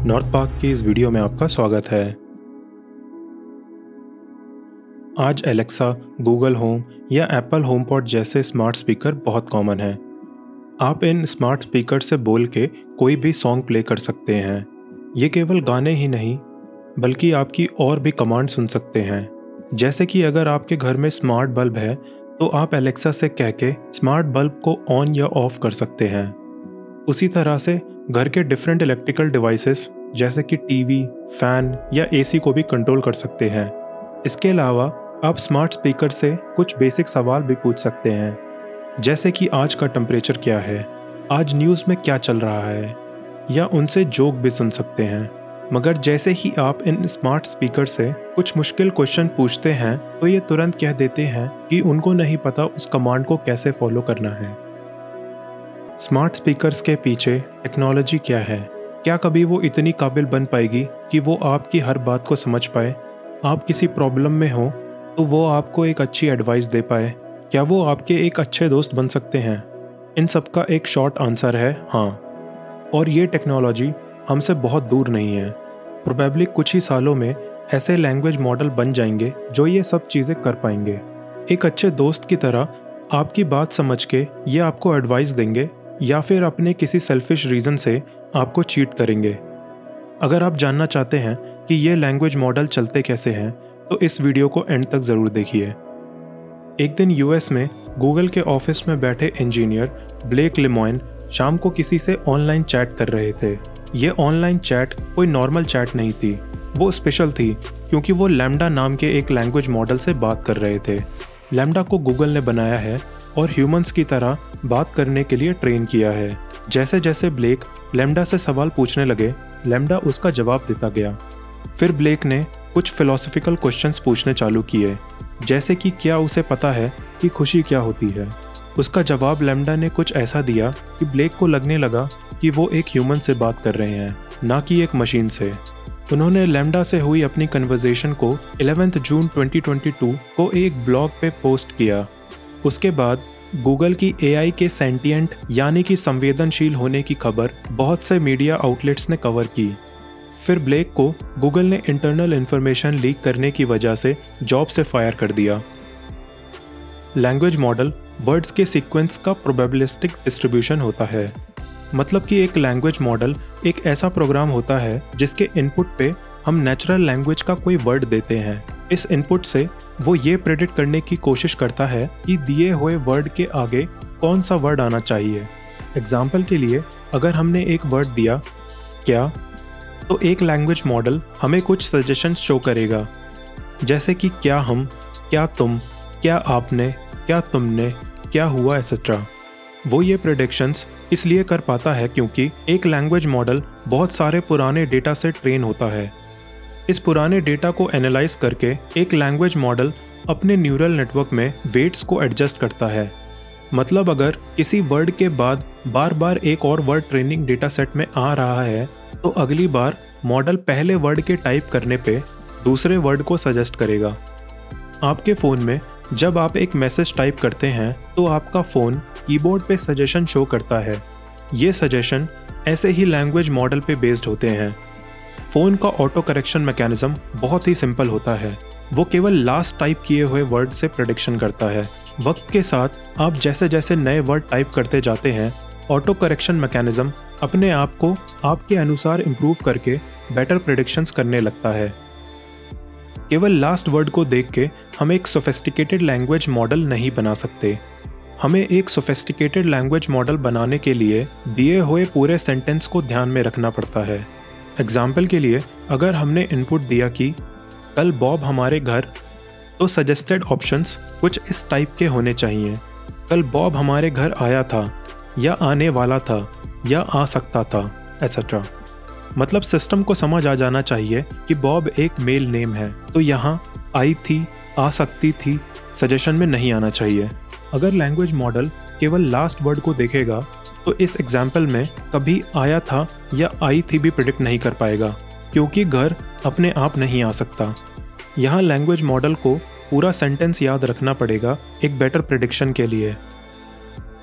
North park की इस video में आपका स्वागत है। आज एलेक्सा, गूगल होम या एप्पल होमपॉड जैसे स्मार्ट स्पीकर बहुत कॉमन हैं। आप इन स्मार्ट स्पीकर से बोल के कोई भी सॉन्ग प्ले कर सकते हैं। ये केवल गाने ही नहीं बल्कि आपकी और भी कमांड सुन सकते हैं। जैसे कि अगर आपके घर में स्मार्ट बल्ब है तो आप एलेक्सा से कह के स्मार्ट बल्ब को ऑन या ऑफ कर सकते हैं। उसी तरह से घर के डिफरेंट इलेक्ट्रिकल डिवाइसेस जैसे कि टीवी, फैन या एसी को भी कंट्रोल कर सकते हैं। इसके अलावा आप स्मार्ट स्पीकर से कुछ बेसिक सवाल भी पूछ सकते हैं, जैसे कि आज का टेम्परेचर क्या है, आज न्यूज़ में क्या चल रहा है, या उनसे जोक भी सुन सकते हैं। मगर जैसे ही आप इन स्मार्ट स्पीकर से कुछ मुश्किल क्वेश्चन पूछते हैं तो ये तुरंत कह देते हैं कि उनको नहीं पता उस कमांड को कैसे फॉलो करना है। स्मार्ट स्पीकर्स के पीछे टेक्नोलॉजी क्या है? क्या कभी वो इतनी काबिल बन पाएगी कि वो आपकी हर बात को समझ पाए? आप किसी प्रॉब्लम में हो तो वो आपको एक अच्छी एडवाइस दे पाए? क्या वो आपके एक अच्छे दोस्त बन सकते हैं? इन सब का एक शॉर्ट आंसर है हाँ। और ये टेक्नोलॉजी हमसे बहुत दूर नहीं है। प्रोबेबली कुछ ही सालों में ऐसे लैंग्वेज मॉडल बन जाएंगे जो ये सब चीज़ें कर पाएंगे। एक अच्छे दोस्त की तरह आपकी बात समझ के ये आपको एडवाइस देंगे या फिर अपने किसी सेल्फिश रीज़न से आपको चीट करेंगे। अगर आप जानना चाहते हैं कि ये लैंग्वेज मॉडल चलते कैसे हैं तो इस वीडियो को एंड तक ज़रूर देखिए। एक दिन यूएस में गूगल के ऑफिस में बैठे इंजीनियर ब्लेक लेमॉइन शाम को किसी से ऑनलाइन चैट कर रहे थे। ये ऑनलाइन चैट कोई नॉर्मल चैट नहीं थी, वो स्पेशल थी क्योंकि वो लैम्डा नाम के एक लैंग्वेज मॉडल से बात कर रहे थे। लैम्डा को गूगल ने बनाया है और ह्यूमंस की तरह बात करने के लिए ट्रेन किया है। जैसे जैसे ब्लेक लैम्डा से सवाल पूछने लगे, लैम्डा उसका जवाब देता गया। फिर ब्लेक ने कुछ फिलोसॉफिकल क्वेश्चंस पूछने चालू किए, जैसे कि क्या उसे पता है कि खुशी क्या होती है। उसका जवाब लैम्डा ने कुछ ऐसा दिया कि ब्लेक को लगने लगा कि वो एक ह्यूमन से बात कर रहे हैं, ना कि एक मशीन से। उन्होंने लैम्डा से हुई अपनी कन्वर्सेशन को 11 जून 2022 को एक ब्लॉग पे पोस्ट किया। उसके बाद गूगल की एआई के सेंटिएंट यानी कि संवेदनशील होने की खबर बहुत से मीडिया आउटलेट्स ने कवर की। फिर ब्लेक को गूगल ने इंटरनल इन्फॉर्मेशन लीक करने की वजह से जॉब से फायर कर दिया। लैंग्वेज मॉडल वर्ड्स के सीक्वेंस का प्रोबेबिलिस्टिक डिस्ट्रीब्यूशन होता है। मतलब कि एक लैंग्वेज मॉडल एक ऐसा प्रोग्राम होता है जिसके इनपुट पे हम नेचुरल लैंग्वेज का कोई वर्ड देते हैं। इस इनपुट से वो ये प्रेडिक्ट करने की कोशिश करता है कि दिए हुए वर्ड के आगे कौन सा वर्ड आना चाहिए। एग्जाम्पल के लिए अगर हमने एक वर्ड दिया क्या, तो एक लैंग्वेज मॉडल हमें कुछ सजेशंस शो करेगा, जैसे कि क्या हम, क्या तुम, क्या आपने, क्या तुमने, क्या हुआ एक्सेट्रा। वो ये प्रेडिक्शंस इसलिए कर पाता है क्योंकि एक लैंग्वेज मॉडल बहुत सारे पुराने डेटा से ट्रेन होता है। इस पुराने डेटा को एनालाइज करके एक लैंग्वेज मॉडल अपने न्यूरल नेटवर्क में वेट्स को एडजस्ट करता है। मतलब अगर किसी वर्ड के बाद बार बार एक और वर्ड ट्रेनिंग डेटा सेट में आ रहा है तो अगली बार मॉडल पहले वर्ड के टाइप करने पे दूसरे वर्ड को सजेस्ट करेगा। आपके फ़ोन में जब आप एक मैसेज टाइप करते हैं तो आपका फ़ोन कीबोर्ड पे सजेशन शो करता है। ये सजेशन ऐसे ही लैंग्वेज मॉडल पे बेस्ड होते हैं। फ़ोन का ऑटो करेक्शन मैकेनिज्म बहुत ही सिंपल होता है। वो केवल लास्ट टाइप किए हुए वर्ड से प्रेडिक्शन करता है। वक्त के साथ आप जैसे जैसे नए वर्ड टाइप करते जाते हैं, ऑटो करेक्शन मैकेनिज्म अपने आप को आपके अनुसार इम्प्रूव करके बेटर प्रेडिक्शंस करने लगता है। केवल लास्ट वर्ड को देख के हम एक सोफिस्टिकेटेड लैंग्वेज मॉडल नहीं बना सकते। हमें एक सोफिस्टिकेटेड लैंग्वेज मॉडल बनाने के लिए दिए हुए पूरे सेंटेंस को ध्यान में रखना पड़ता है। एग्जाम्पल के लिए अगर हमने इनपुट दिया कि कल बॉब हमारे घर, तो सजेस्टेड ऑप्शंस कुछ इस टाइप के होने चाहिए। कल बॉब हमारे घर आया था, या आने वाला था, या आ सकता था एक्सेट्रा। मतलब सिस्टम को समझ आ जाना चाहिए कि बॉब एक मेल नेम है, तो यहाँ आई थी, आ सकती थी सजेशन में नहीं आना चाहिए। अगर लैंग्वेज मॉडल केवल लास्ट वर्ड को देखेगा तो इस एग्जाम्पल में कभी आया था या आई थी भी प्रेडिक्ट नहीं कर पाएगा, क्योंकि घर अपने आप नहीं आ सकता। यहाँ लैंग्वेज मॉडल को पूरा सेंटेंस याद रखना पड़ेगा एक बेटर प्रेडिक्शन के लिए।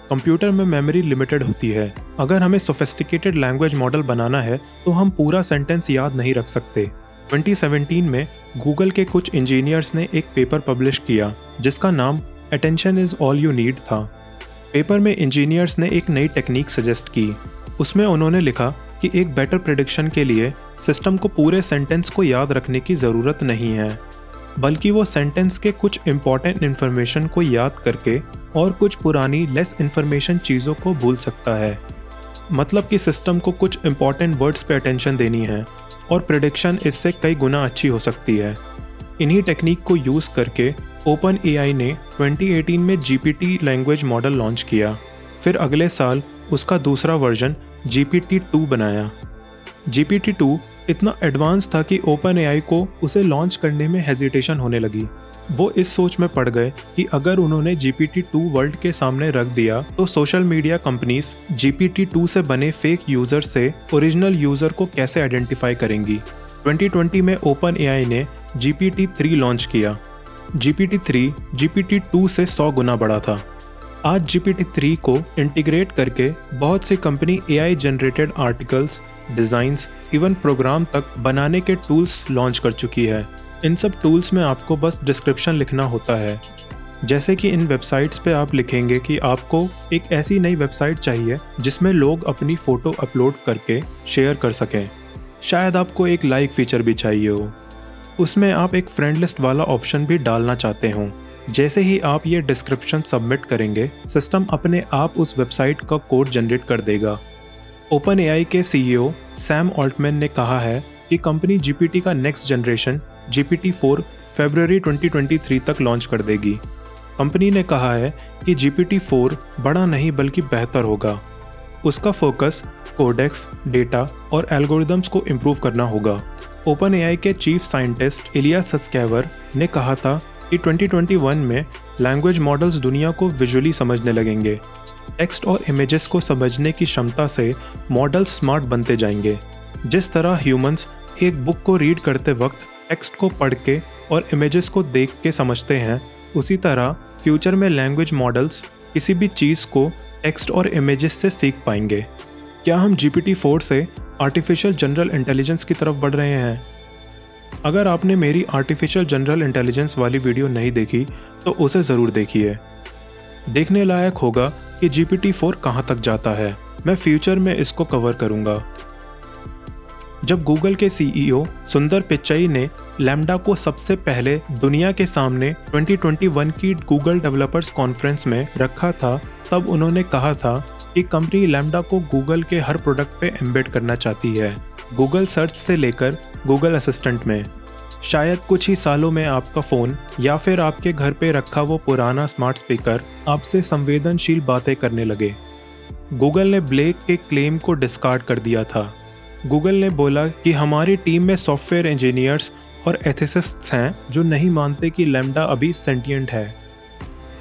कंप्यूटर में मेमोरी लिमिटेड होती है, अगर हमें सोफिस्टिकेटेड लैंग्वेज मॉडल बनाना है तो हम पूरा सेंटेंस याद नहीं रख सकते। 2017 में गूगल के कुछ इंजीनियर्स ने एक पेपर पब्लिश किया जिसका नाम attention is all you need था। पेपर में इंजीनियर्स ने एक नई टेक्निक सजेस्ट की। उसमें उन्होंने लिखा कि एक बेटर प्रेडिक्शन के लिए सिस्टम को पूरे सेंटेंस को याद रखने की ज़रूरत नहीं है, बल्कि वो सेंटेंस के कुछ इम्पॉर्टेंट इन्फॉर्मेशन को याद करके और कुछ पुरानी लेस इन्फॉर्मेशन चीज़ों को भूल सकता है। मतलब कि सिस्टम को कुछ इम्पॉर्टेंट वर्ड्स पे अटेंशन देनी है और प्रेडिक्शन इससे कई गुना अच्छी हो सकती है। इन्हीं टेक्निक को यूज़ करके ओपन एआई ने 2018 में GPT लैंग्वेज मॉडल लॉन्च किया। फिर अगले साल उसका दूसरा वर्जन GPT-2 बनाया। GPT-2 इतना एडवांस था कि ओपन एआई को उसे लॉन्च करने में हेजिटेशन होने लगी। वो इस सोच में पड़ गए कि अगर उन्होंने GPT-2 वर्ल्ड के सामने रख दिया तो सोशल मीडिया कंपनीज GPT-2 से बने फेक यूज़र से ओरिजिनल यूज़र को कैसे आइडेंटिफाई करेंगी। 2020 में ओपन एआई ने GPT-3 लॉन्च किया। GPT-3 GPT-2 से 100 गुना बड़ा था। आज GPT-3 को इंटीग्रेट करके बहुत सी company AI generated articles, designs, even program तक बनाने के टूल्स लॉन्च कर चुकी है। इन सब टूल्स में आपको बस डिस्क्रिप्शन लिखना होता है। जैसे कि इन वेबसाइट्स पे आप लिखेंगे कि आपको एक ऐसी नई वेबसाइट चाहिए जिसमें लोग अपनी फ़ोटो अपलोड करके शेयर कर सकें। शायद आपको एक लाइक फीचर भी चाहिए हो। उसमें आप एक फ्रेंड लिस्ट वाला ऑप्शन भी डालना चाहते हो। जैसे ही आप ये डिस्क्रिप्शन सबमिट करेंगे, सिस्टम अपने आप उस वेबसाइट का कोड जनरेट कर देगा। ओपन एआई के CEO सैम ऑल्टमैन ने कहा है कि कंपनी GPT का नेक्स्ट जनरेशन GPT-4 फरवरी 2023 तक लॉन्च कर देगी। कंपनी ने कहा है कि GPT-4 बड़ा नहीं बल्कि बेहतर होगा। उसका फोकस कोडेक्स, डेटा और एल्गोरिदम्स को इम्प्रूव करना होगा। ओपन एआई के चीफ साइंटिस्ट इलिया सस्केवर ने कहा था कि 2021 में लैंग्वेज मॉडल्स दुनिया को विजुअली समझने लगेंगे। टेक्स्ट और इमेजेस को समझने की क्षमता से मॉडल्स स्मार्ट बनते जाएंगे। जिस तरह ह्यूमंस एक बुक को रीड करते वक्त टेक्स्ट को पढ़ के और इमेजेस को देख के समझते हैं, उसी तरह फ्यूचर में लैंग्वेज मॉडल्स किसी भी चीज़ को टेक्स्ट और इमेजेस से सीख पाएंगे। क्या हम GPT-4 से आर्टिफिशियल जनरल इंटेलिजेंस की तरफ बढ़ रहे हैं? अगर आपने मेरी आर्टिफिशियल जनरल इंटेलिजेंस वाली वीडियो नहीं देखी तो उसे ज़रूर देखिए। देखने लायक होगा कि GPT-4 कहाँ तक जाता है। मैं फ्यूचर में इसको कवर करूँगा। जब गूगल के CEO सुंदर पिचाई ने लैम्डा को सबसे पहले दुनिया के सामने 2021 की गूगल डेवलपर्स कॉन्फ्रेंस में रखा था, तब उन्होंने कहा था कि कंपनी लैम्डा को गूगल के हर प्रोडक्ट पे एम्बेड करना चाहती है, गूगल सर्च से लेकर गूगल असिस्टेंट में। शायद कुछ ही सालों में आपका फ़ोन या फिर आपके घर पे रखा वो पुराना स्मार्ट स्पीकर आपसे संवेदनशील बातें करने लगे। गूगल ने ब्लेक के क्लेम को डिस्कार्ड कर दिया था। गूगल ने बोला कि हमारी टीम में सॉफ्टवेयर इंजीनियर्स और एथिसिस्ट्स हैं जो नहीं मानते कि लैम्डा अभी सेंटिएंट है।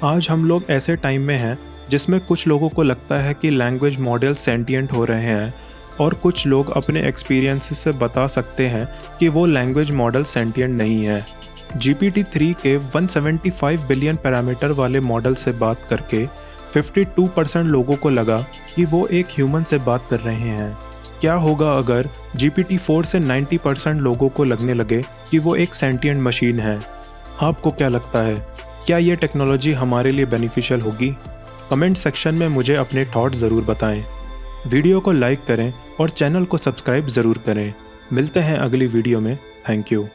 आज हम लोग ऐसे टाइम में हैं जिसमें कुछ लोगों को लगता है कि लैंग्वेज मॉडल सेंटिएंट हो रहे हैं और कुछ लोग अपने एक्सपीरियंसेस से बता सकते हैं कि वो लैंग्वेज मॉडल सेंटिएंट नहीं है। GPT-3 के 175 बिलियन पैरामीटर वाले मॉडल से बात करके 52% लोगों को लगा कि वो एक ह्यूमन से बात कर रहे हैं। क्या होगा अगर GPT-4 से 90% लोगों को लगने लगे कि वो एक सेंटिएंट मशीन है? आपको क्या लगता है, क्या ये टेक्नोलॉजी हमारे लिए बेनिफिशियल होगी? कमेंट सेक्शन में मुझे अपने थॉट ज़रूर बताएं। वीडियो को लाइक करें और चैनल को सब्सक्राइब ज़रूर करें। मिलते हैं अगली वीडियो में। Thank you.